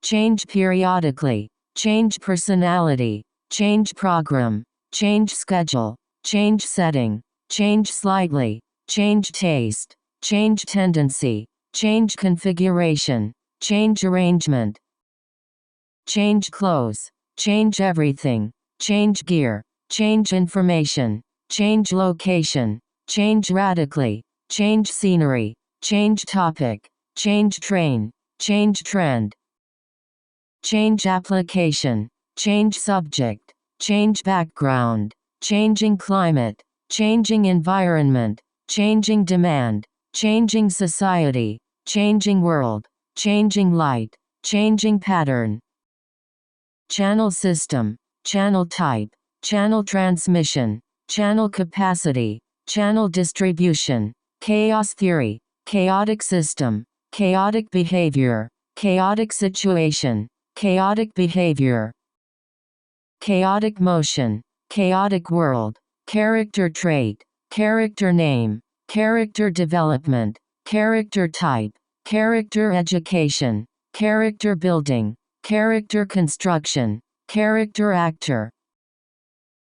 change periodically, change personality, change program, change schedule, change setting, change slightly, change taste, change tendency, change configuration, change arrangement, change clothes, change everything, change gear, change information, change location, change radically, change scenery, change topic, change train, change trend, change application, change subject, change background, changing climate, changing environment, changing demand, changing society, changing world, changing light, changing pattern, channel system, channel type, channel transmission, channel capacity, channel distribution, chaos theory, chaotic system, chaotic behavior, chaotic situation, chaotic behavior, chaotic motion, chaotic world, character trait, character name, character development, character type, character education, character building, character construction, character actor,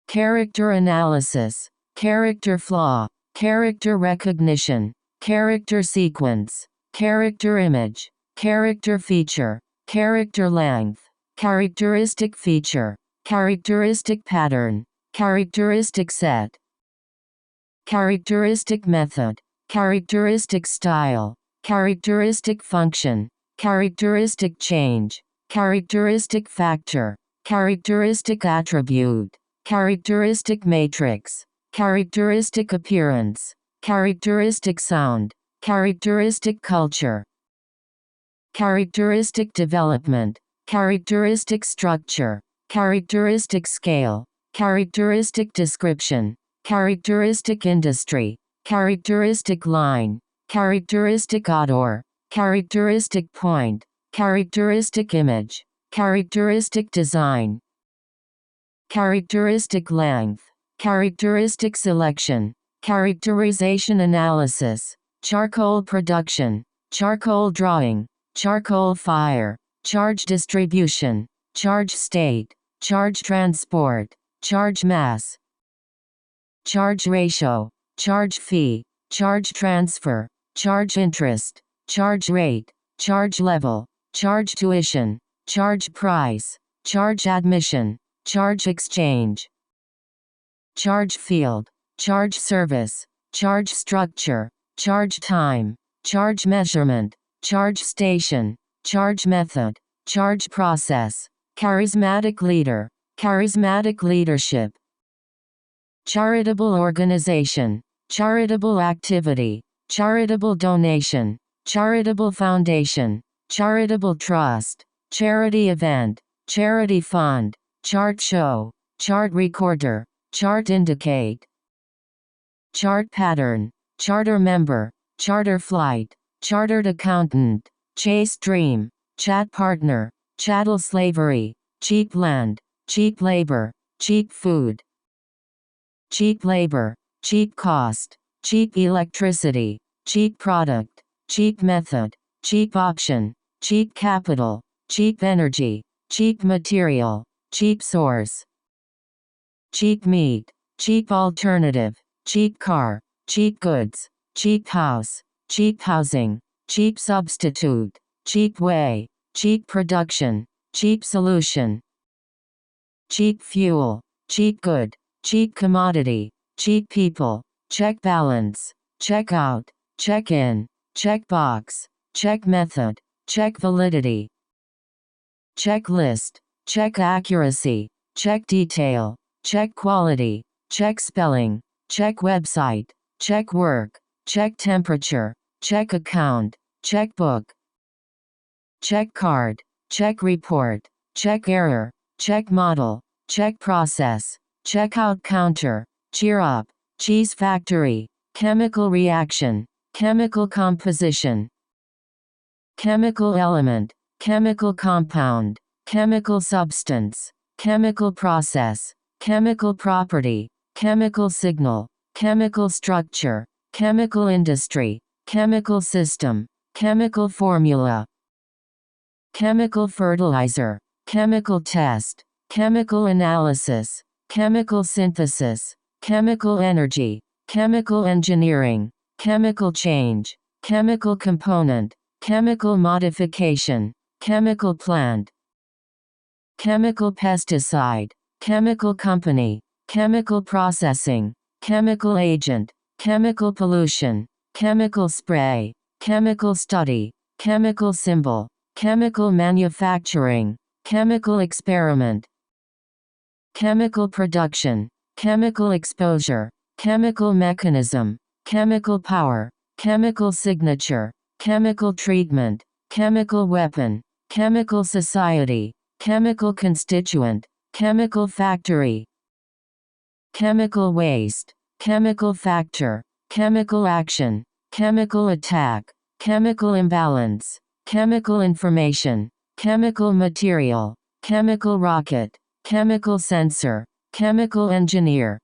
character analysis, character flaw, character recognition, character sequence, character image, character feature, character length, characteristic feature, characteristic pattern, characteristic set, characteristic method, characteristic style, characteristic function, characteristic change, characteristic factor, characteristic attribute, characteristic matrix, characteristic appearance, characteristic sound, characteristic culture, characteristic development, characteristic structure, characteristic scale, characteristic description, characteristic industry, characteristic line, characteristic odor, characteristic point, characteristic image, characteristic design, characteristic length, characteristic selection, characterization analysis, charcoal production, charcoal drawing, charcoal fire, charge distribution, charge state, charge transport, charge mass, charge ratio, charge fee, charge transfer, charge interest, charge rate, charge level, charge tuition, charge price, charge admission, charge exchange, charge field, charge service, charge structure, charge time, charge measurement, charge station, charge method, charge process, charismatic leader, charismatic leadership, charitable organization, charitable activity, charitable donation, charitable foundation, charitable trust, charity event, charity fund, chart show, chart recorder, chart indicate, chart pattern, charter member, charter flight, chartered accountant, chase dream, chat partner, chattel slavery, cheap land, cheap labor, cheap food, cheap labor, cheap cost, cheap electricity, cheap product, cheap method, cheap option, cheap capital, cheap energy, cheap material, cheap source, cheap meat, cheap alternative, cheap car, cheap goods, cheap house, cheap housing, cheap substitute, cheap way, cheap production, cheap solution, cheap fuel, cheap good, cheap commodity, cheap people, check balance, check out, check in, check box, check method, check validity, checklist, check accuracy, check detail, check quality, check spelling, check website, check work, check temperature, check account, check book, check card, check report, check error, check model, check process, checkout counter, cheer up, cheese factory, chemical reaction, chemical composition, chemical element, chemical compound, chemical substance, chemical process, chemical property, chemical signal, chemical structure, chemical industry, chemical system, chemical formula, chemical fertilizer, chemical test, chemical analysis, chemical synthesis, chemical energy, chemical engineering, chemical change, chemical component, chemical modification, chemical plant, chemical pesticide, chemical company, chemical processing, chemical agent, chemical pollution, chemical spray, chemical study, chemical symbol, chemical manufacturing, chemical experiment, chemical production, chemical exposure, chemical mechanism, chemical power, chemical signature, chemical treatment, chemical weapon, chemical society, chemical constituent, chemical factory, chemical waste, chemical factor, chemical action, chemical attack, chemical imbalance, chemical information, chemical material, chemical rocket, chemical sensor, chemical engineer,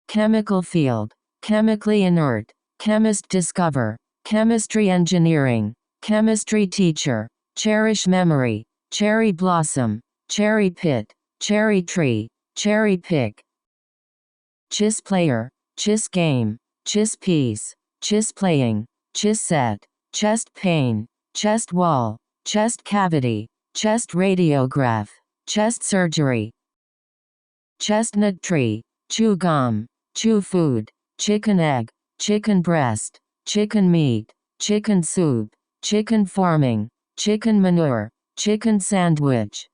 chemical field, chemically inert, chemist discover, chemistry engineering, chemistry teacher, cherish memory, cherry blossom, cherry pit, cherry tree, cherry pick, chess player, chess game, chess piece, chess playing, chess set, chest pain, chest wall, chest cavity, chest radiograph, chest surgery, chestnut tree, chew gum, chew food, chicken egg, chicken breast, chicken meat, chicken soup, chicken farming, chicken manure, chicken sandwich,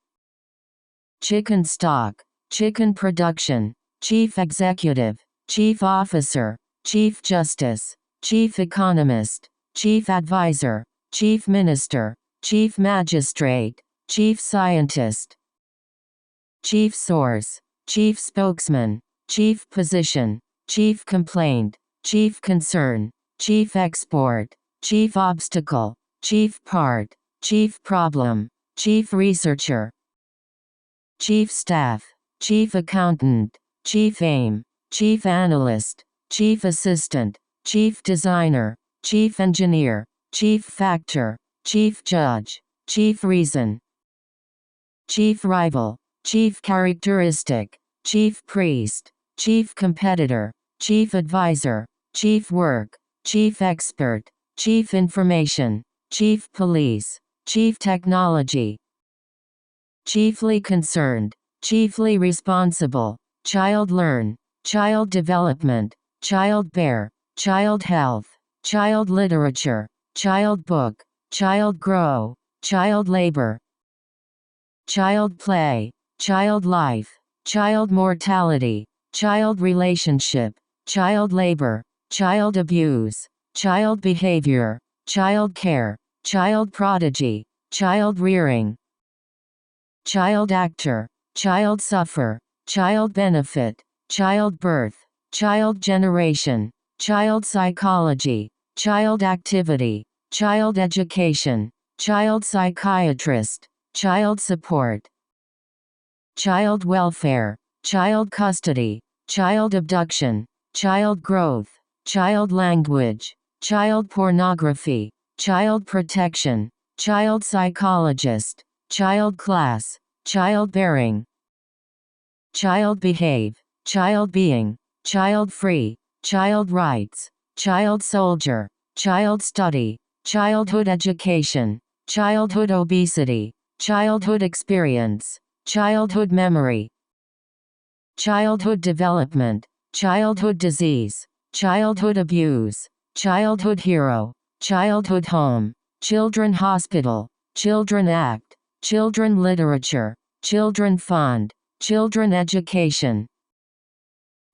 chicken stock, chicken production, chief executive, chief officer, chief justice, chief economist, chief advisor, chief minister, chief magistrate, chief scientist, chief source, chief spokesman, chief position, chief complaint, chief concern, chief export, chief obstacle, chief part, chief problem, chief researcher, chief staff, chief accountant, chief aim, chief analyst, chief assistant, chief designer, chief engineer, chief factor, chief judge, chief reason, chief rival, chief characteristic, chief priest, chief competitor, chief advisor, chief work, chief expert, chief information, chief police, chief technology, chiefly concerned, chiefly responsible, child learn, child development, child bear, child health, child literature, child book, child grow, child labor, child play, child life, child mortality, child relationship, child labor, child abuse, child behavior, child care, child prodigy, child rearing, child actor, child suffer, child benefit, child birth, child generation, child psychology, child activity, child education, child psychiatrist, child support, child welfare, child custody, child abduction, child growth, child language, child pornography, child protection, child psychologist, child class, child bearing, child behave, child being, child free, child rights, child soldier, child study, childhood education, childhood obesity, childhood experience, childhood memory, childhood development, childhood disease, childhood abuse, childhood hero, childhood home, children hospital, children act, children literature, children fund, children education,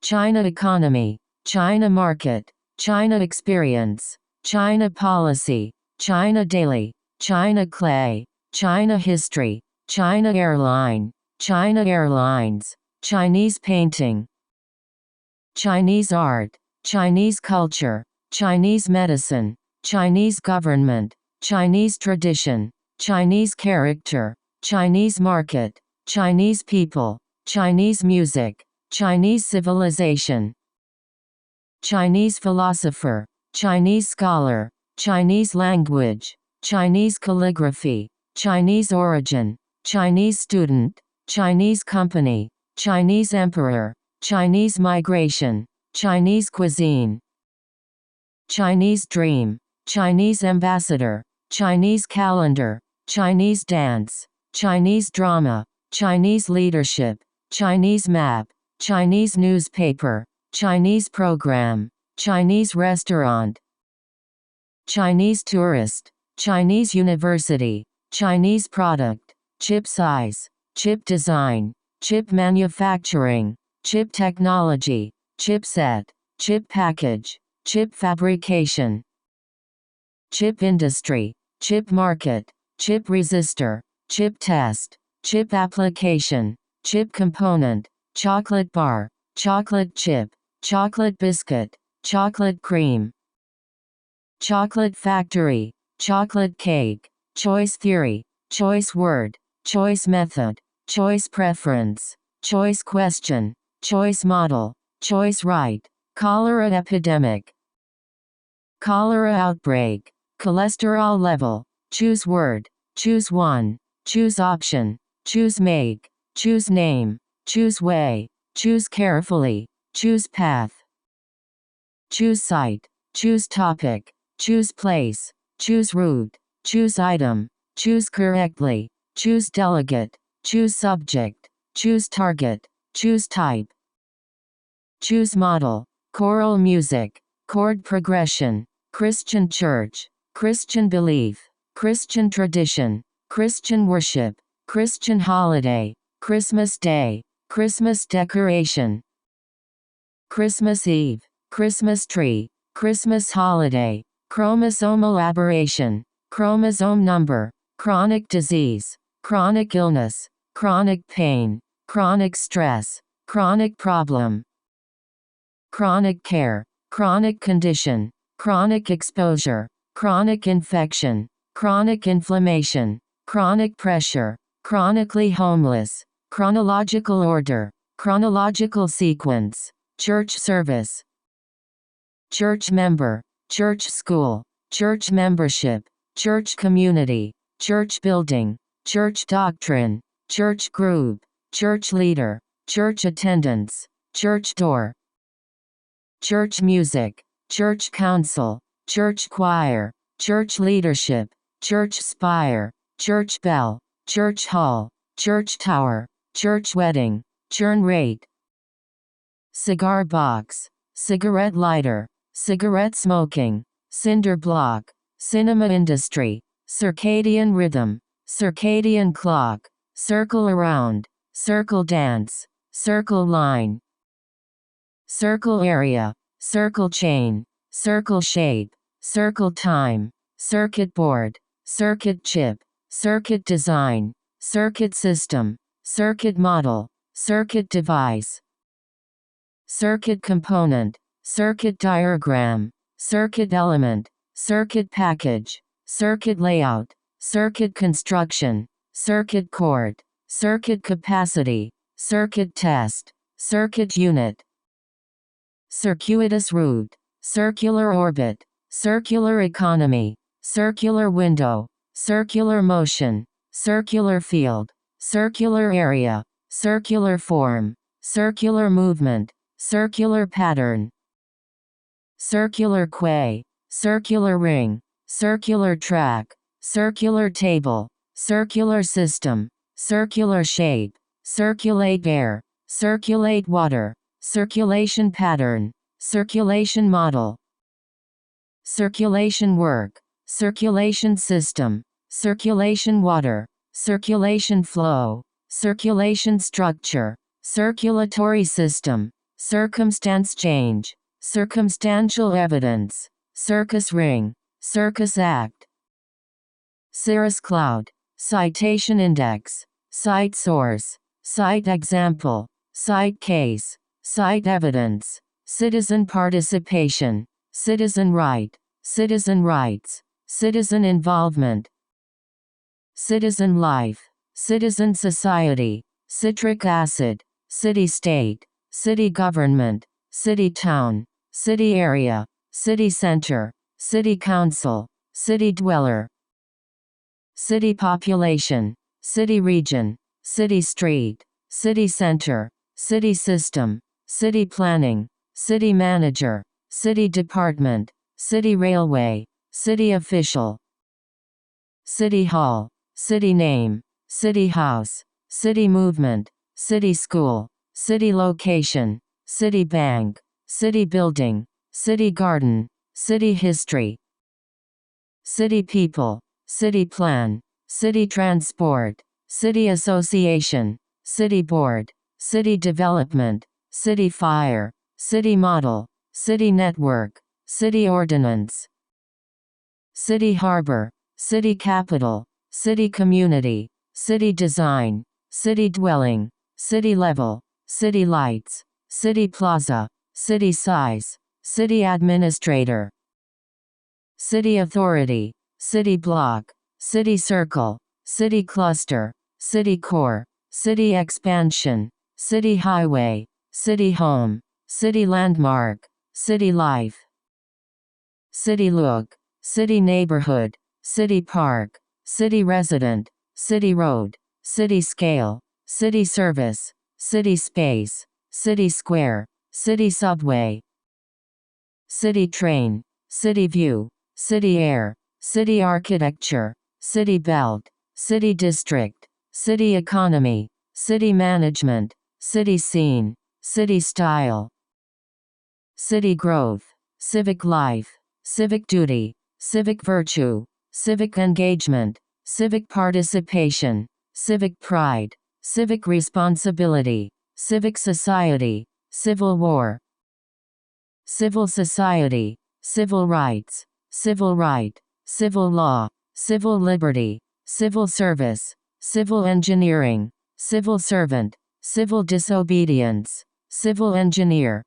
China economy, China market, China experience, China policy, China daily, China clay, China history, China airline, China airlines, Chinese painting, Chinese art, Chinese culture, Chinese medicine, Chinese government, Chinese tradition, Chinese character, Chinese market, Chinese people, Chinese music, Chinese civilization, Chinese philosopher, Chinese scholar, Chinese language, Chinese calligraphy, Chinese origin, Chinese student, Chinese company, Chinese emperor, Chinese migration, Chinese cuisine, Chinese dream, Chinese ambassador, Chinese calendar, Chinese dance, Chinese drama, Chinese leadership, Chinese map, Chinese newspaper, Chinese program, Chinese restaurant, Chinese tourist, Chinese university, Chinese product, chip size, chip design, chip manufacturing, chip technology, chipset, chip package, chip fabrication, chip industry, chip market, chip resistor, chip test, chip application, chip component, chocolate bar, chocolate chip, chocolate biscuit, chocolate cream, chocolate factory, chocolate cake, choice theory, choice word, choice method, choice preference, choice question, choice model, choice right, cholera epidemic, cholera outbreak, cholesterol level, choose word, choose one, choose option, choose make, choose name, choose way, choose carefully, choose path, choose site, choose topic, choose place, choose route, choose item, choose correctly, choose delegate, choose subject, choose target, choose type, choose model, choral music, chord progression, Christian church, Christian belief, Christian tradition, Christian worship, Christian holiday, Christmas Day, Christmas decoration, Christmas Eve, Christmas tree, Christmas holiday, chromosomal aberration, chromosome number, chronic disease, chronic illness, chronic pain, chronic stress, chronic problem, chronic care, chronic condition, chronic exposure, chronic infection, chronic inflammation, chronic pressure, chronically homeless, chronological order, chronological sequence, church service, church member, church school, church membership, church community, church building, church doctrine, church group, church leader, church attendance, church door, church music, church council, church choir, church leadership, church spire, church bell, church hall, church tower, church wedding, churn rate, cigar box, cigarette lighter, cigarette smoking, cinder block, cinema industry, circadian rhythm, circadian clock, circle around, circle dance, circle line, circle area, circle chain, circle shape, circle time, circuit board, circuit chip, circuit design, circuit system, circuit model, circuit device, circuit component, circuit diagram, circuit element, circuit package, circuit layout, circuit construction, circuit court, circuit capacity, circuit test, circuit unit, circuitous route, circular orbit, circular economy, circular window, circular motion, circular field, circular area, circular form, circular movement, circular pattern, circular quay, circular ring, circular track, circular table, circular system, circular shape, circulate air, circulate water, circulation pattern, circulation model, circulation work, circulation system, circulation water, circulation flow, circulation structure, circulatory system, circumstance change, circumstantial evidence, circus ring, circus act, cirrus cloud, citation index, cite source, cite example, cite case, cite evidence, citizen participation, citizen right, citizen rights, citizen involvement, citizen life, citizen society, citric acid, city-state, city government, city-town, city area, city center, city council, city dweller, city population, city region, city street, city center, city system, city planning, city manager, city department, city railway, city official, city hall, city name, city house, city movement, city school, city location, city bank, city building, city garden, city history, city people, city plan, city transport, city association, city board, city development, city fire, city model, city network, city ordinance, city harbor, city capital, city community, city design, city dwelling, city level, city lights, city plaza, city size, city administrator, city authority, city block, city circle, city cluster, city core, city expansion, city highway, city home, city landmark, city life, city look, city neighborhood, city park, city resident, city road, city scale, city service, city space, city square, city subway, city train, city view, city air, city architecture, city belt, city district, city economy, city management, city scene, city style, city growth, civic life, civic duty, civic virtue, civic engagement, civic participation, civic pride, civic responsibility, civic society, civil war, civil society, civil rights, civil right, civil law, civil liberty, civil service, civil engineering, civil servant, civil disobedience, civil engineer,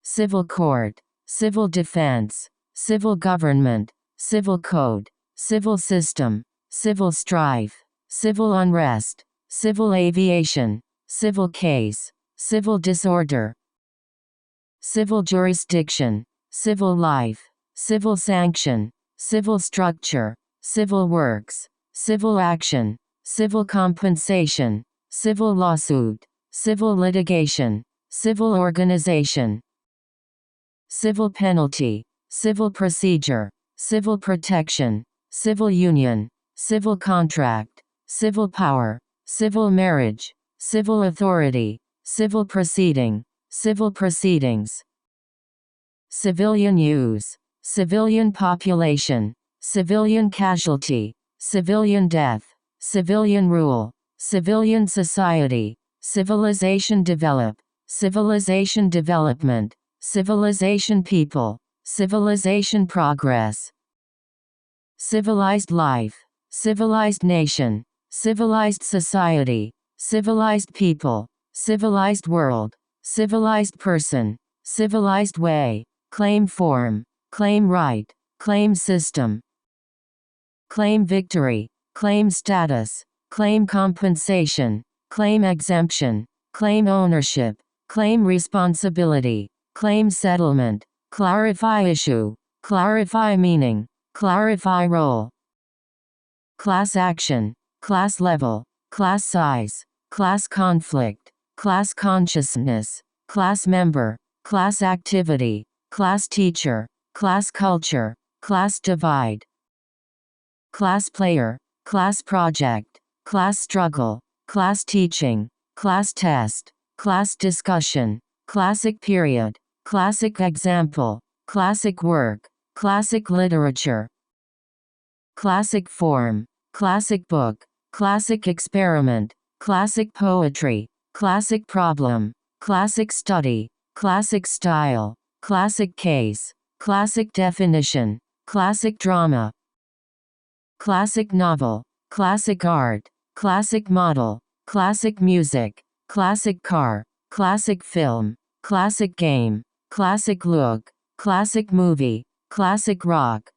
civil court, civil defense, civil government, civil code, civil system, civil strife, civil unrest, civil aviation, civil case, civil disorder, civil jurisdiction, civil life, civil sanction, civil structure, civil works, civil action, civil compensation, civil lawsuit, civil litigation, civil organization, civil penalty, civil procedure, civil protection, civil union, civil contract, civil power, civil marriage, civil authority, civil proceeding, civil proceedings, civilian use, civilian population, civilian casualty, civilian death, civilian rule, civilian society, civilization develop, civilization development, civilization people, civilization progress, civilized life, civilized nation, civilized society, civilized people, civilized world, civilized person, civilized way, claim form, claim right, claim system, claim victory, claim status, claim compensation, claim exemption, claim ownership, claim responsibility, claim settlement, clarify issue, clarify meaning, clarify role, class action, class level, class size, class conflict, class consciousness, class member, class activity, class teacher, class culture, class divide, class player, class project, class struggle, class teaching, class test, class discussion, classic period, classic example, classic work, classic literature, classic form, classic book, classic experiment, classic poetry, classic problem, classic study, classic style, classic case, classic definition, classic drama, classic novel, classic art, classic model, classic music, classic car, classic film, classic game, classic look, classic movie, classic rock,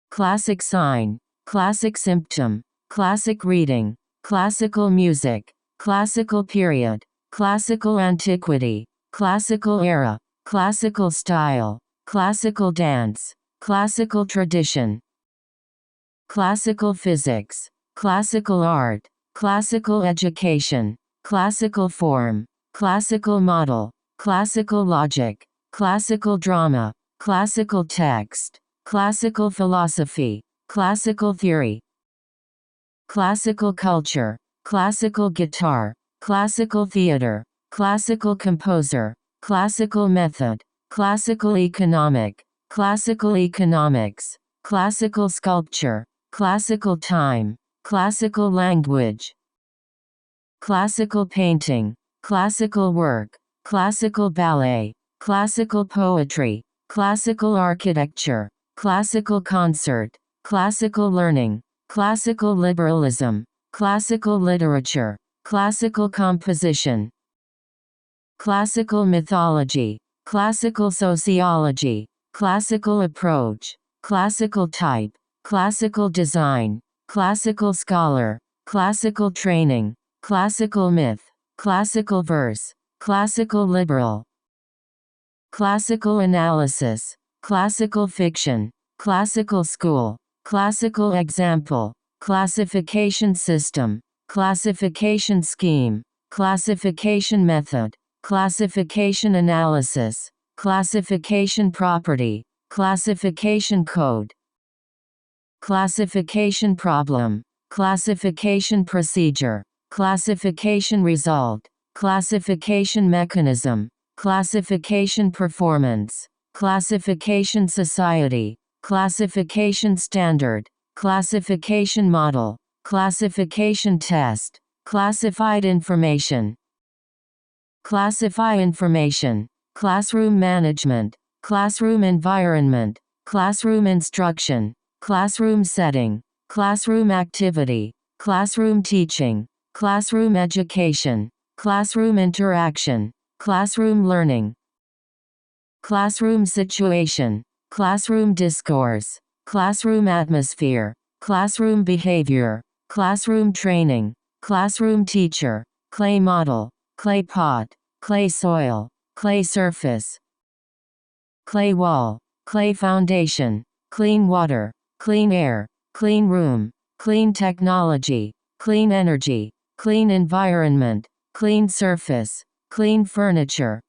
classic sign, classic symptom, classic reading, classical music, classical period, classical antiquity, classical era, classical style, classical dance, classical tradition, classical physics, classical art, classical education, classical form, classical model, classical logic, classical drama, classical text, classical philosophy, classical theory, classical culture, classical guitar, classical theater, classical composer, classical method, classical economic, classical economics, classical sculpture, classical time, classical language, classical painting, classical work, classical ballet, classical poetry, classical architecture, classical concert, classical learning, classical liberalism, classical literature, classical composition, classical mythology, classical sociology, classical approach, classical type, classical design, classical scholar, classical training, classical myth, classical verse, classical liberal, classical analysis, classical fiction, classical school, classical example, classification system, classification scheme, classification method, classification analysis, classification property, classification code, classification problem, classification procedure, classification result, classification mechanism, classification performance, classification society, classification standard, classification model, classification test, classified information, classify information, classroom management, classroom environment, classroom instruction, classroom setting, classroom activity, classroom teaching, classroom education, classroom interaction, classroom learning, classroom situation, classroom discourse, classroom atmosphere, classroom behavior, classroom training, classroom teacher, clay model, clay pot, clay soil, clay surface, clay wall, clay foundation, clean water, clean air, clean room, clean technology, clean energy, clean environment, clean surface, clean furniture,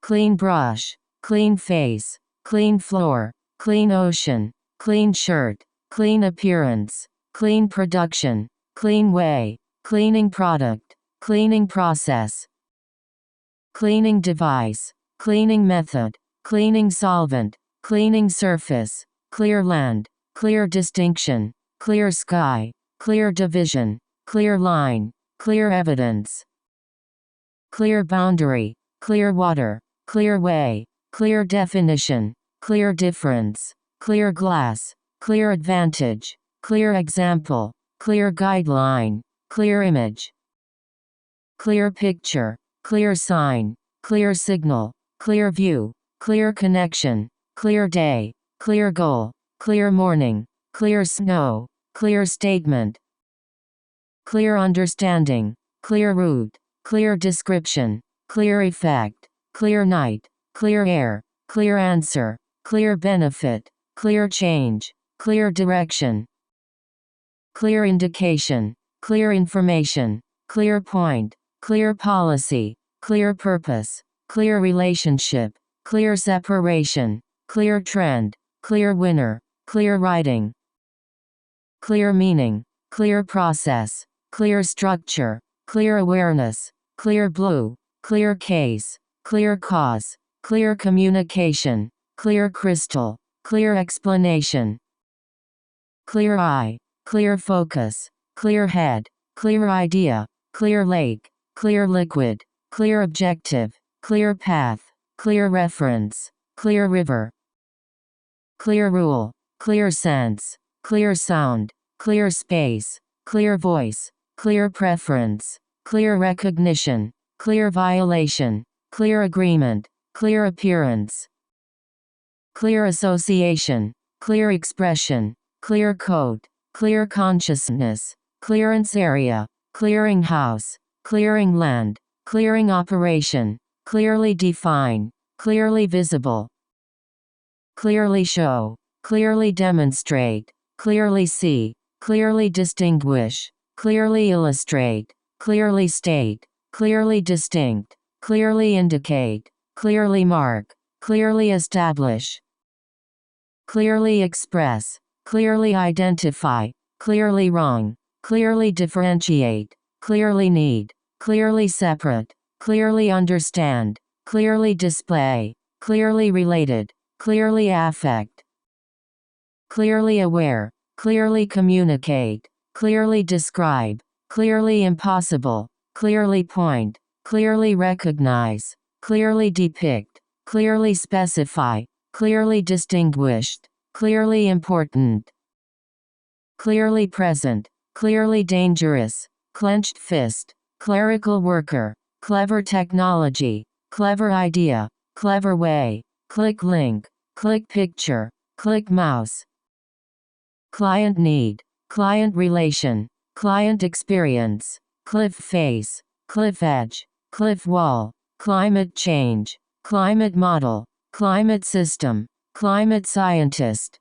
clean brush, clean face, clean floor, clean ocean, clean shirt, clean appearance, clean production, clean way, cleaning product, cleaning process, cleaning device, cleaning method, cleaning solvent, cleaning surface, clear land, clear distinction, clear sky, clear division, clear line, clear evidence, clear boundary, clear water, clear way, clear definition, clear difference, clear glass, clear advantage, clear example, clear guideline, clear image, clear picture, clear sign, clear signal, clear view, clear connection, clear day, clear goal, clear morning, clear snow, clear statement, clear understanding, clear route, clear description, clear effect, clear night, clear air, clear answer, clear benefit, clear change, clear direction, clear indication, clear information, clear point, clear policy, clear purpose, clear relationship, clear separation, clear trend, clear winner, clear writing, clear meaning, clear process, clear structure, clear awareness, clear blue, clear case, clear cause, clear communication, clear crystal, clear explanation, clear eye, clear focus, clear head, clear idea, clear lake, clear liquid, clear objective, clear path, clear reference, clear river, clear rule, clear sense, clear sound, clear space, clear voice, clear preference, clear recognition, clear violation, clear agreement, clear appearance, clear association, clear expression, clear code, clear consciousness, clearance area, clearing house, clearing land, clearing operation, clearly define, clearly visible, clearly show, clearly demonstrate, clearly see, clearly distinguish, clearly illustrate, clearly state, clearly distinct, clearly indicate, clearly mark, clearly establish, clearly express, clearly identify, clearly wrong, clearly differentiate, clearly need, clearly separate, clearly understand, clearly display, clearly related, clearly affect, clearly aware, clearly communicate, clearly describe, clearly impossible, clearly point, clearly recognize, clearly depict, clearly specify, clearly distinguished, clearly important, clearly present, clearly dangerous, clenched fist, clerical worker, clever technology, clever idea, clever way, click link, click picture, click mouse, client need, client relation, client experience, cliff face, cliff edge, cliff wall, climate change, climate model, climate system, climate scientist,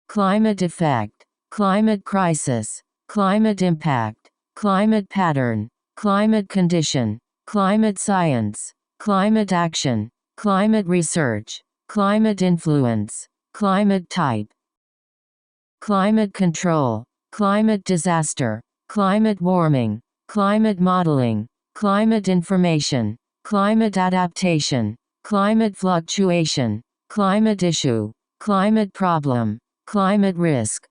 climate effect, climate crisis, climate impact, climate pattern, climate condition, climate science, climate action, climate research, climate influence, climate type, climate control, climate disaster, climate warming, climate modeling, climate information, climate adaptation, climate fluctuation, climate issue, climate problem, climate risk,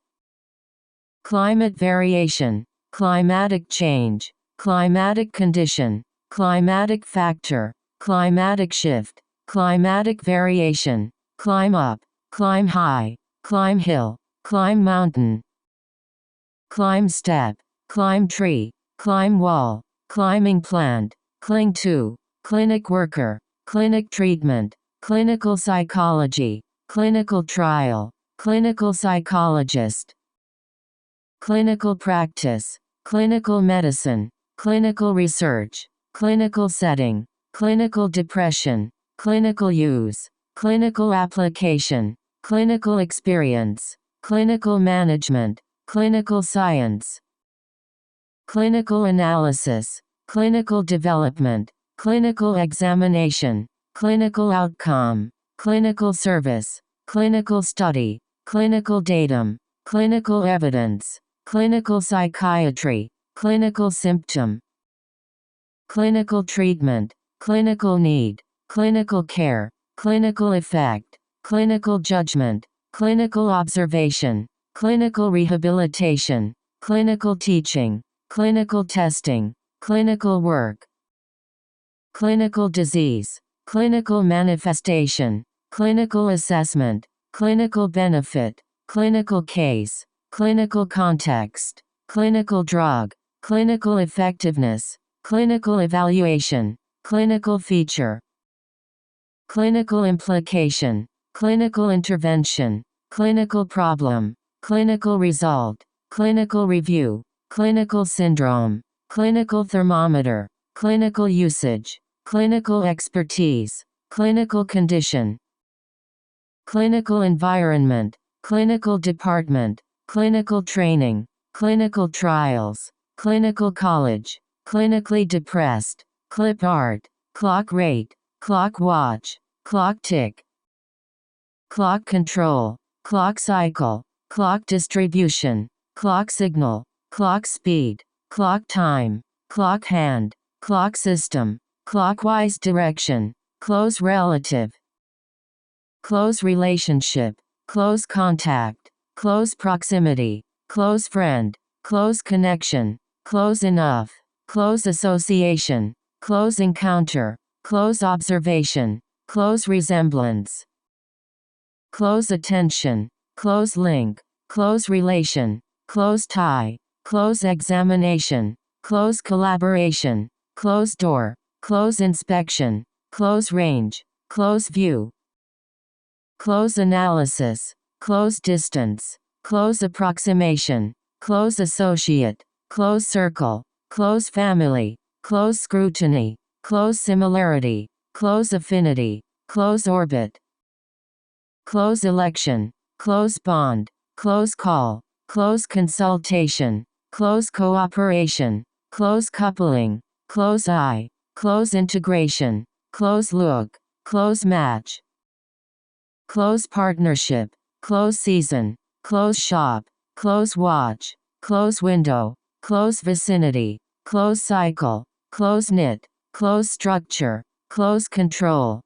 climate variation, climatic change, climatic condition, climatic factor, climatic shift, climatic variation, climb up, climb high, climb hill, climb mountain, climb step, climb tree, climb wall, climbing plant, cling to, clinic worker, clinic treatment, clinical psychology, clinical trial, clinical psychologist, clinical practice, clinical medicine, clinical research, clinical setting, clinical depression, clinical use, clinical application, clinical experience, clinical management, clinical science, clinical analysis, clinical development, clinical examination, clinical outcome, clinical service, clinical study, clinical datum, clinical evidence, clinical psychiatry, clinical symptom, clinical treatment, clinical need, clinical care, clinical effect, clinical judgment, clinical observation, clinical rehabilitation, clinical teaching, clinical testing, clinical work, clinical disease, clinical manifestation, clinical assessment, clinical benefit, clinical case, clinical context, clinical drug, clinical effectiveness, clinical evaluation, clinical feature, clinical implication, clinical intervention, clinical problem, clinical result, clinical review, clinical syndrome, clinical thermometer, clinical usage, clinical expertise, clinical condition, clinical environment, clinical department, clinical training, clinical trials, clinical college, clinically depressed, clip art, clock rate, clock watch, clock tick, clock control, clock cycle, clock distribution, clock signal, clock speed, clock time, clock hand, clock system, clockwise direction, close relative, close relationship, close contact, close proximity, close friend, close connection, close enough, close association, close encounter, close observation, close resemblance, close attention, close link, close relation, close tie, close examination, close collaboration, close door, close inspection, close range, close view, close analysis, close distance, close approximation, close associate, close circle, close family, close scrutiny, close similarity, close affinity, close orbit, close election, close bond, close call, close consultation, close cooperation, close coupling, close eye, close integration, close look, close match, close partnership, close season, close shop, close watch, close window, close vicinity, close cycle, close knit, close structure, close control,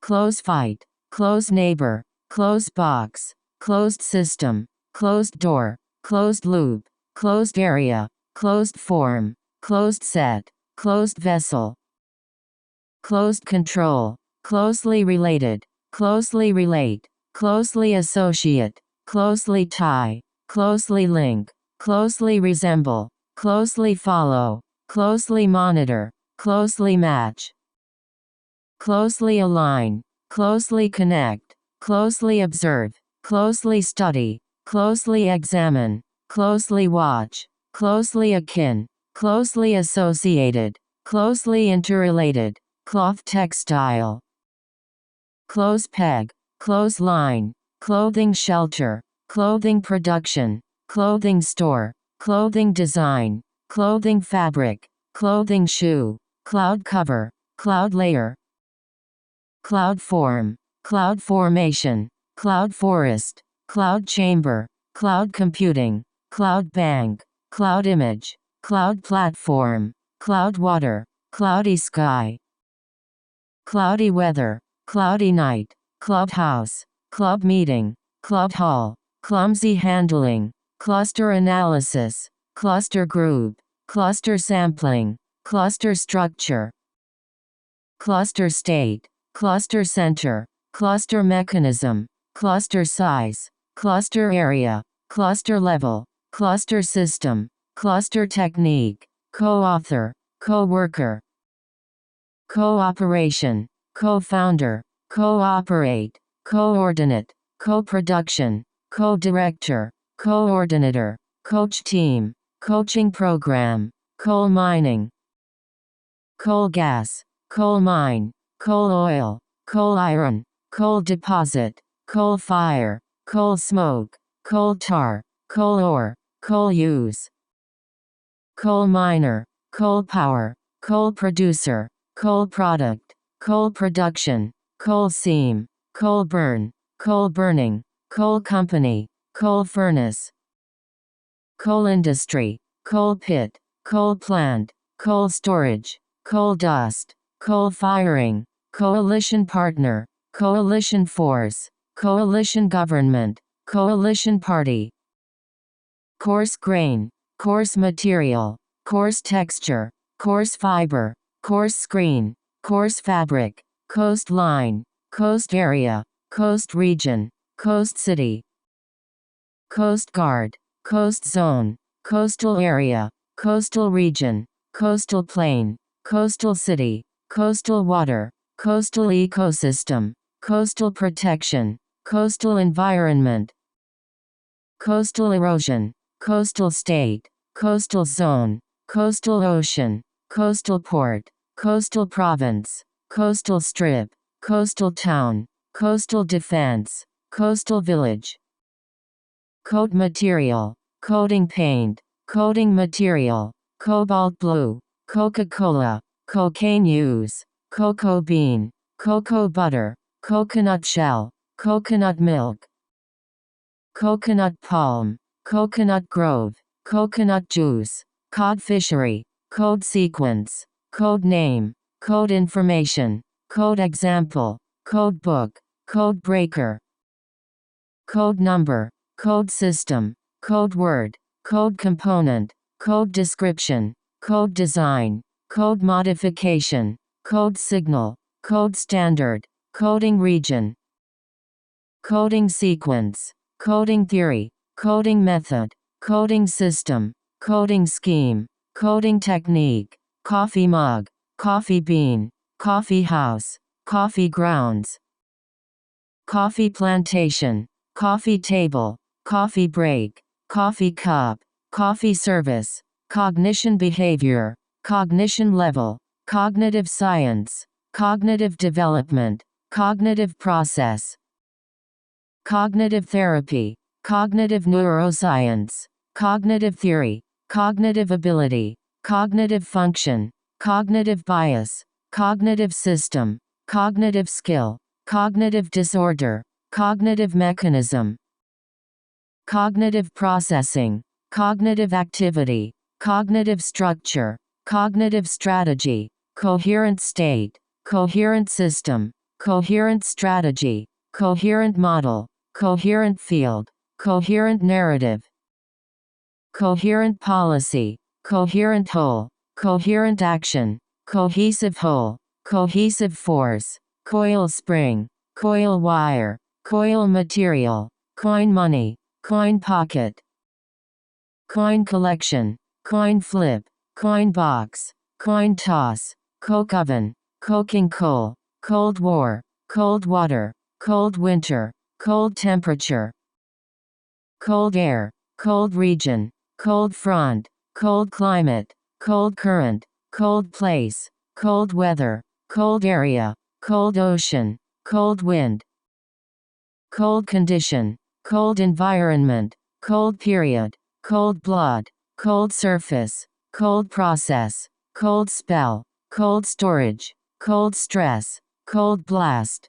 close fight, close neighbor, close box, closed system, closed door, closed loop, closed area, closed form, closed set, closed vessel, closed control, closely related, closely relate, closely associate, closely tie, closely link, closely resemble, closely follow, closely monitor, closely match, closely align, closely connect, closely observe, closely study, closely examine, closely watch, closely akin, closely associated, closely interrelated, cloth textile, close peg, close line, clothing shelter, clothing production, clothing store, clothing design, clothing fabric, clothing shoe, cloud cover, cloud layer, cloud form, cloud formation, cloud forest, cloud chamber, cloud computing, cloud bank, cloud image, cloud platform, cloud water, cloudy sky, cloudy weather, cloudy night, clubhouse, club meeting, club hall, clumsy handling, cluster analysis, cluster group, cluster sampling, cluster structure, cluster state, cluster center, cluster mechanism, cluster size, cluster area, cluster level, cluster system, cluster technique, co-author, co-worker, cooperation, co-founder, cooperate, coordinate, co-production, co-director, coordinator, coach team, coaching program, coal mining, coal gas, coal mine, coal oil, coal iron, coal deposit, coal fire, coal smoke, coal tar, coal ore, coal use, coal miner, coal power, coal producer, coal product, coal production, coal seam, coal burn, coal burning, coal company, coal furnace, coal industry, coal pit, coal plant, coal storage, coal dust, coal firing, coalition partner, coalition force, coalition government, coalition party, coarse grain, coarse material, coarse texture, coarse fiber, coarse screen, coarse fabric, coastline, coast area, coast region, coast city, coast guard, coast zone, coastal area, coastal region, coastal plain, coastal city, coastal water, coastal ecosystem, coastal protection, coastal environment, coastal erosion, coastal state, coastal zone, coastal ocean, coastal port, coastal province, coastal strip, coastal town, coastal defense, coastal village, coat material, coating paint, coating material, cobalt blue, Coca-Cola, cocaine use, cocoa bean, cocoa butter, coconut shell, coconut milk, coconut palm, coconut grove, coconut juice, cod fishery, code sequence, code name, code information, code example, code book, code breaker, code number, code system, code word, code component, code description, code design, code modification, code signal, code standard, coding region, coding sequence, coding theory, coding method, coding system, coding scheme, coding technique, coffee mug, coffee bean, coffee house, coffee grounds, coffee plantation, coffee table, coffee break, coffee cup, coffee service, cognition behavior, cognition level, cognitive science, cognitive development, cognitive process, cognitive therapy, cognitive neuroscience, cognitive theory, cognitive ability, cognitive function, cognitive bias, cognitive system, cognitive skill, cognitive disorder, cognitive mechanism, cognitive processing, cognitive activity, cognitive structure, cognitive strategy, coherent state, coherent system, coherent strategy, coherent model, coherent field, coherent narrative, coherent policy, coherent whole, coherent action, cohesive whole, cohesive force, coil spring, coil wire, coil material, coin money, coin pocket, coin collection, coin flip, coin box, coin toss, coke oven, coking coal, cold war, cold water, cold winter, cold temperature, cold air, cold region, cold front, cold climate, cold current, cold place, cold weather, cold area, cold ocean, cold wind, cold condition, cold environment, cold period, cold blood, cold surface, cold process, cold spell, cold storage, cold stress, cold blast,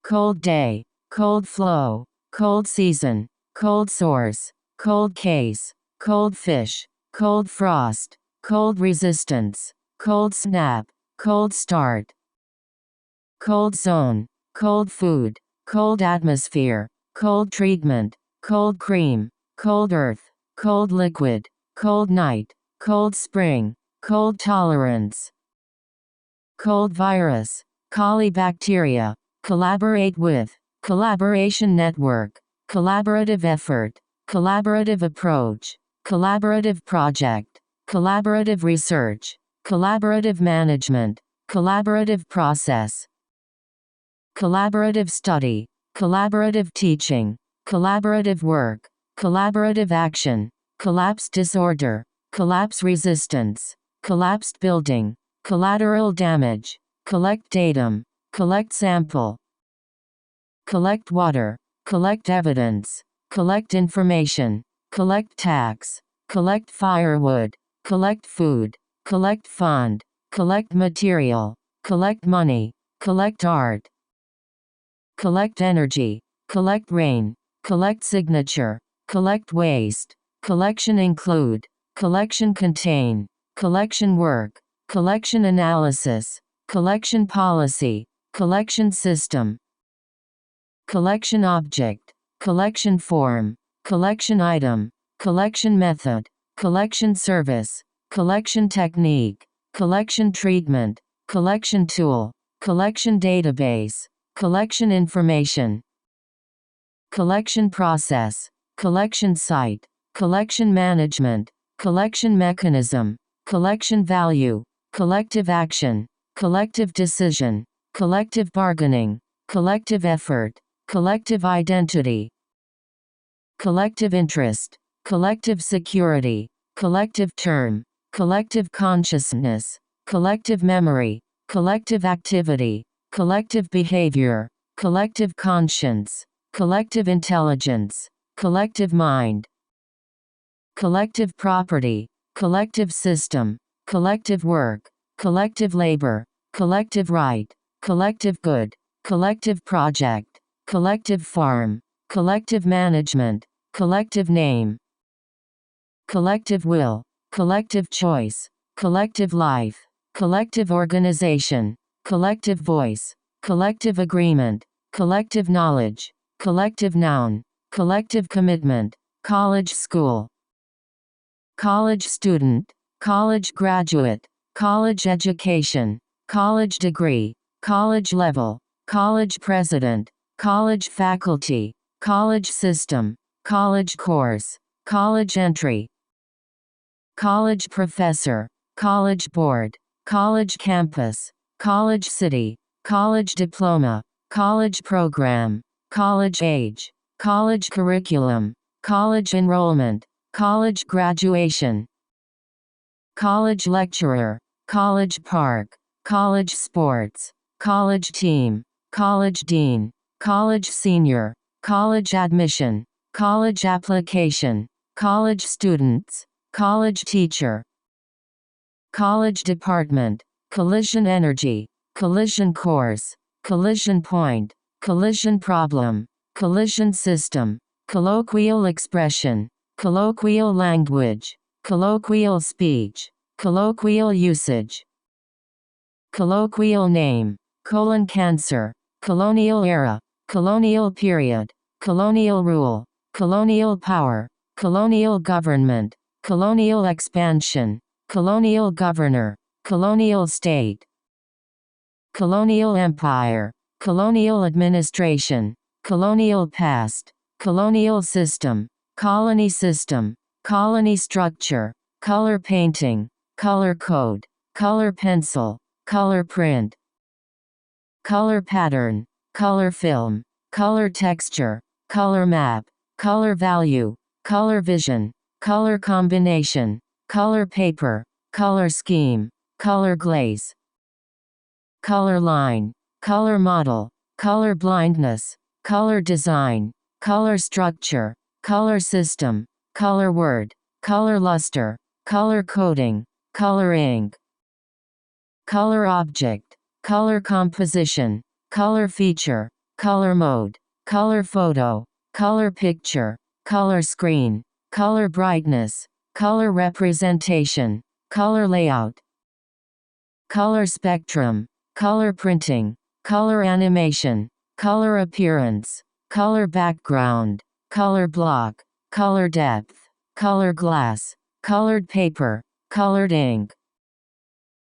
cold day, cold flow, cold season, cold source, cold case, cold fish, cold frost, cold resistance, cold snap, cold start, cold zone, cold food, cold atmosphere, cold treatment, cold cream, cold earth, cold liquid, cold night, cold spring, cold tolerance, cold virus, colibacteria, collaborate with, collaboration network, collaborative effort, collaborative approach, collaborative project, collaborative research, collaborative management, collaborative process, collaborative study, collaborative teaching, collaborative work, collaborative action, collapse disorder, collapse resistance, collapsed building, collateral damage, collect datum, collect sample, collect water, collect evidence, collect information, collect tax, collect firewood, collect food, collect fund, collect material, collect money, collect art, collect energy, collect rain, collect signature, collect waste, collection include, collection contain, collection work, collection analysis, collection policy, collection system, collection object, collection form, collection item, collection method, collection service, collection technique, collection treatment, collection tool, collection database, collection information, collection process, collection site, collection management, collection mechanism, collection value, collective action, collective decision, collective bargaining, collective effort, collective identity, collective interest, collective security, collective term, collective consciousness, collective memory, collective activity, collective behavior, collective conscience, collective intelligence, collective mind, collective property, collective system, collective work, collective labor, collective right, collective good, collective project, collective farm, collective management, collective name, collective will, collective choice, collective life, collective organization, collective voice, collective agreement, collective knowledge, collective noun, collective commitment, college school, college student, college graduate, college education, college degree, college level, college president, college faculty, college system, college course, college entry, college professor, college board, college campus, college city, college diploma, college program, college age, college curriculum, college enrollment, college graduation, college lecturer, college park, college sports, college team, college dean, college senior, college admission, college application, college students, college teacher, college department, collision energy, collision course, collision point, collision problem, collision system, colloquial expression, colloquial language, colloquial speech, colloquial usage, colloquial name, colon cancer, colonial era, colonial period, colonial rule, colonial power, colonial government, colonial expansion, colonial governor, colonial state, colonial empire, colonial administration, colonial past, colonial system, colony structure, color painting, color code, color pencil, color print, color pattern, color film, color texture, color map, color value, color vision, color combination, color paper, color scheme, color glaze, color line, color model, color blindness, color design, color structure, color system, color word, color luster, color coding, color ink, color object, color composition, color feature, color mode, color photo, color picture, color screen, color brightness, color representation, color layout, color spectrum, color printing, color animation, color appearance, color background, color block, color depth, color glass, colored paper, colored ink,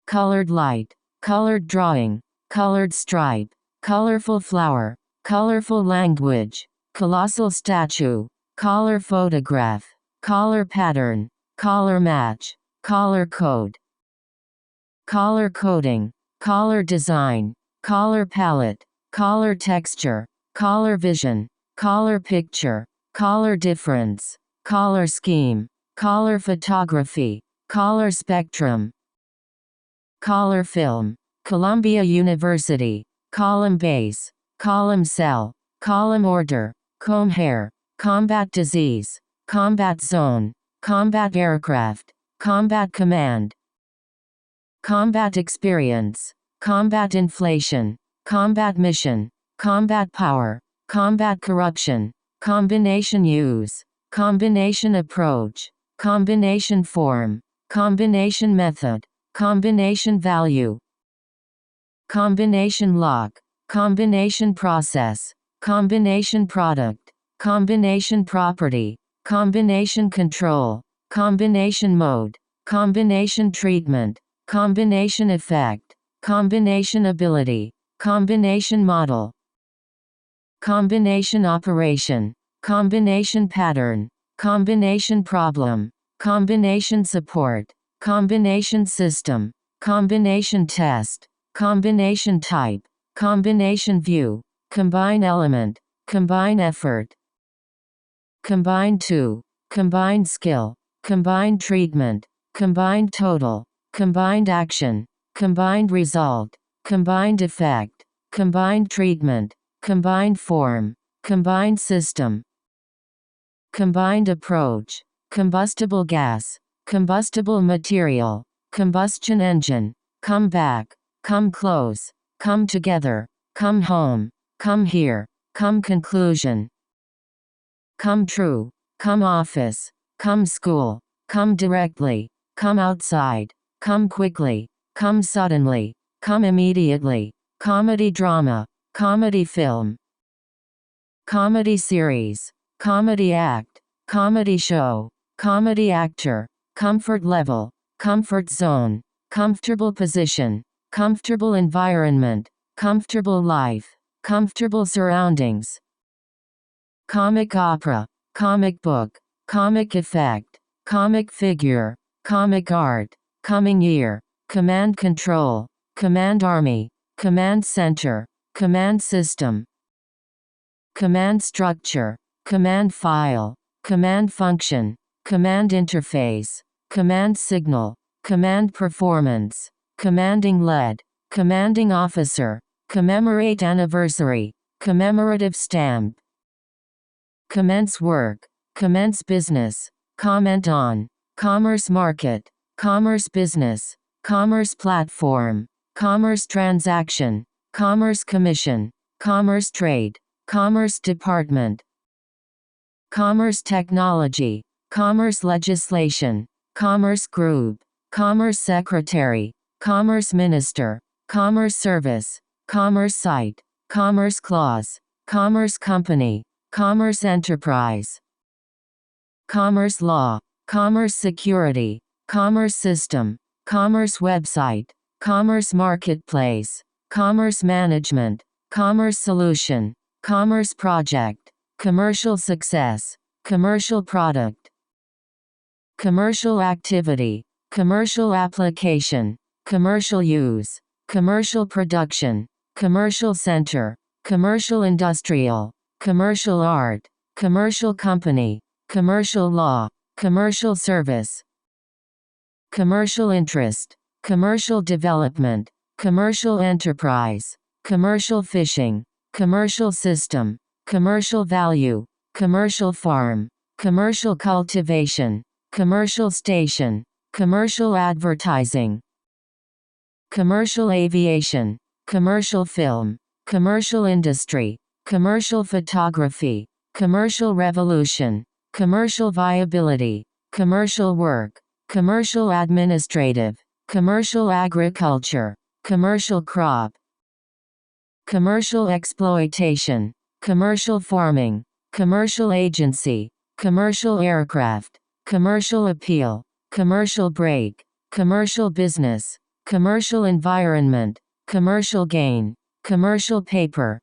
colored light, colored drawing, colored stripe, colorful flower, colorful language, colossal statue, color photograph, color pattern, color match, color code, color coding, color design, color palette, color texture, color vision, color picture, color difference, color scheme, color photography, color spectrum, color film, Columbia University, column base, column cell, column order, comb hair, combat disease, combat zone, combat aircraft, combat command, combat experience, combat inflation, combat mission, combat power, combat corruption, combination use, combination approach, combination form, combination method, combination value, combination lock, combination process, combination product, combination property, combination control, combination mode, combination treatment, combination effect, combination ability, combination model, combination operation, combination pattern, combination problem, combination support, combination system, combination test, combination type, combination view, combine element, combine effort, combine two, combined skill, combined treatment, combined total, combined action, combined result, combined effect, combined treatment, combined form, combined system, combined approach, combustible gas, combustible material, combustion engine, come back, come close, come together, come home, come here, come conclusion, come true, come office, come school, come directly, come outside, come quickly, come suddenly, come immediately, comedy drama, comedy film, comedy series, comedy act, comedy show, comedy actor, comfort level, comfort zone, comfortable position, comfortable environment, comfortable life, comfortable surroundings, comic opera, comic book, comic effect, comic figure, comic art, coming year, command control, command army, command center, command system, command structure, command file, command function, command interface, command signal, command performance, commanding lead, commanding officer, commemorate anniversary, commemorative stamp, commence work, commence business, comment on, commerce market, commerce business, commerce platform, commerce transaction, commerce commission, commerce trade, commerce department, commerce technology, commerce legislation, commerce group, commerce secretary, commerce minister, commerce service, commerce site, commerce clause, commerce company, commerce enterprise, commerce law, commerce security, commerce system, commerce website, commerce marketplace, commerce management, commerce solution, commerce project, commercial success, commercial product, commercial activity, commercial application, commercial use, commercial production, commercial center, commercial industrial, commercial art, commercial company, commercial law, commercial service, commercial interest, commercial development, commercial enterprise, commercial fishing, commercial system, commercial value, commercial farm, commercial cultivation, commercial station, commercial advertising, commercial aviation, commercial film, commercial industry, commercial photography, commercial revolution, commercial viability, commercial work, commercial administrative, commercial agriculture, commercial crop, commercial exploitation, commercial farming, commercial agency, commercial aircraft, commercial appeal, commercial break, commercial business, commercial environment, commercial gain, commercial paper,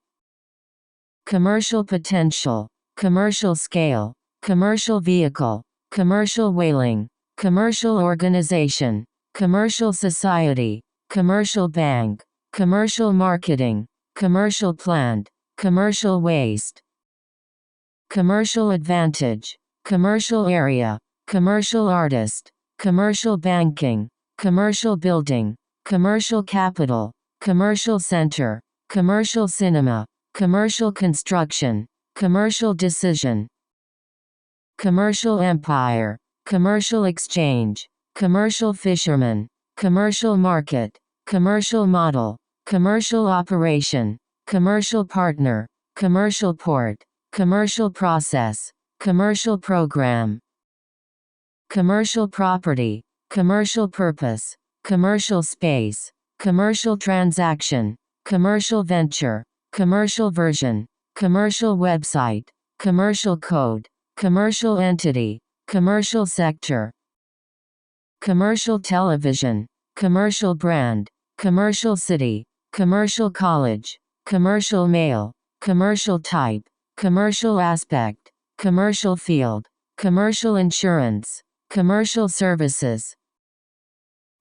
commercial potential, commercial scale, commercial vehicle, commercial whaling, commercial organization, commercial society, commercial bank, commercial marketing, commercial plant, commercial waste, commercial advantage, commercial area, commercial artist, commercial banking, commercial building, commercial capital, commercial center, commercial cinema, commercial construction, commercial decision, commercial empire, commercial exchange, commercial fisherman, commercial market, commercial model, commercial operation, commercial partner, commercial port, commercial process, commercial program, commercial property, commercial purpose, commercial space, commercial transaction, commercial venture, commercial version, commercial website, commercial code, commercial entity, commercial sector, commercial television, commercial brand, commercial city, commercial college, commercial mail, commercial type, commercial aspect, commercial field, commercial insurance, commercial services,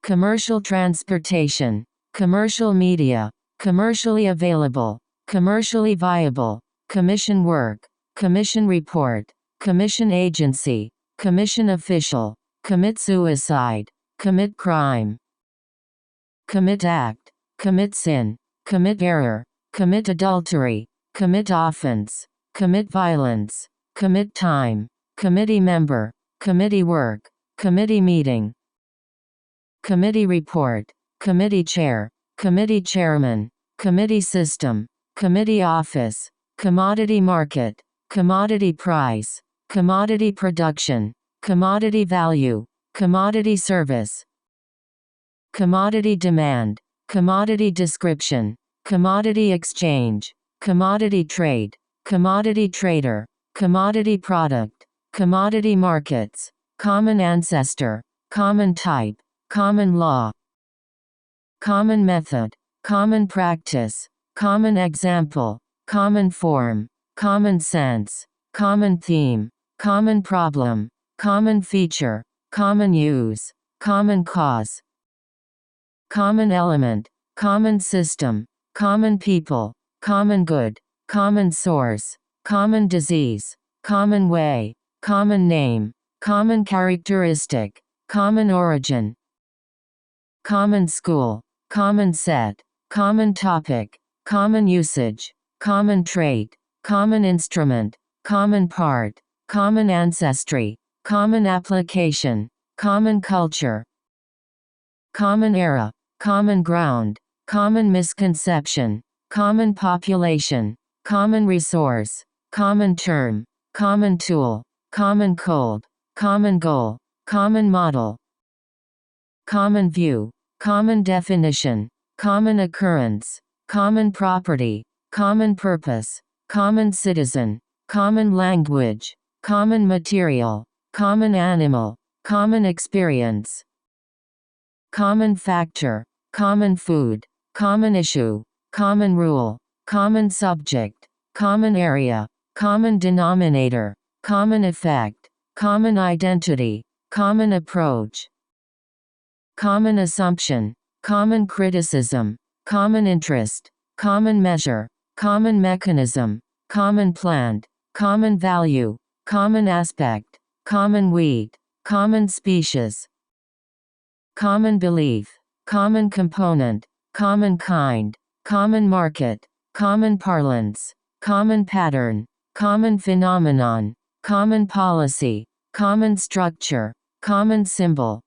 commercial transportation, commercial media, commercially available, commercially viable, commission work, commission report, commission agency, commission official, commit suicide, commit crime, commit act, commit sin, commit error, commit adultery, commit offense, commit violence, commit time, committee member, committee work, committee meeting, committee report, committee chair, committee chairman, committee system, committee office, commodity market, commodity price, commodity production, commodity value, commodity service, commodity demand, commodity description, commodity exchange, commodity trade, commodity trader, commodity product, commodity markets, common ancestor, common type, common law, common method, common practice, common example, common form, common sense, common theme, common problem, common feature, common use, common cause, common element, common system, common people, common good, common source, common disease, common way, common name, common characteristic, common origin, common school, common set, common topic, common usage, common trait, common instrument, common part, common ancestry, common application, common culture, common era, common ground, common misconception, common population, common resource, common term, common tool, common cold, common goal, common model, common view, common definition, common occurrence, common property, common purpose, common citizen, common language, common material, common animal, common experience, common factor, common food, common issue, common rule, common subject, common area, common denominator, common effect, common identity, common approach, common assumption, common criticism, common interest, common measure, common mechanism, common plant, common value, common aspect, common weed, common species, common belief, common component, common kind, common market, common parlance, common pattern, common phenomenon, common policy, common structure, common symbol,